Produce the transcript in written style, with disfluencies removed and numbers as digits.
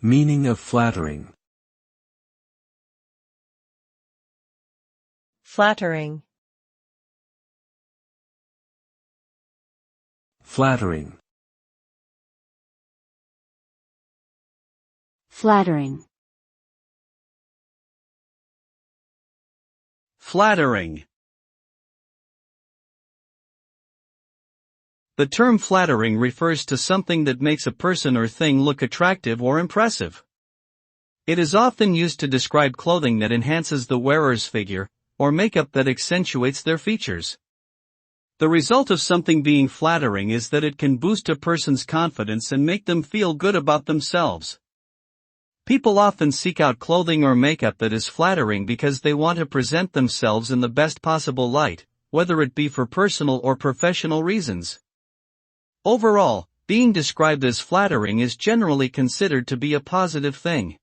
Meaning of flattering. Flattering. Flattering. Flattering. Flattering. The term flattering refers to something that makes a person or thing look attractive or impressive. It is often used to describe clothing that enhances the wearer's figure, or makeup that accentuates their features. The result of something being flattering is that it can boost a person's confidence and make them feel good about themselves. People often seek out clothing or makeup that is flattering because they want to present themselves in the best possible light, whether it be for personal or professional reasons. Overall, being described as flattering is generally considered to be a positive thing.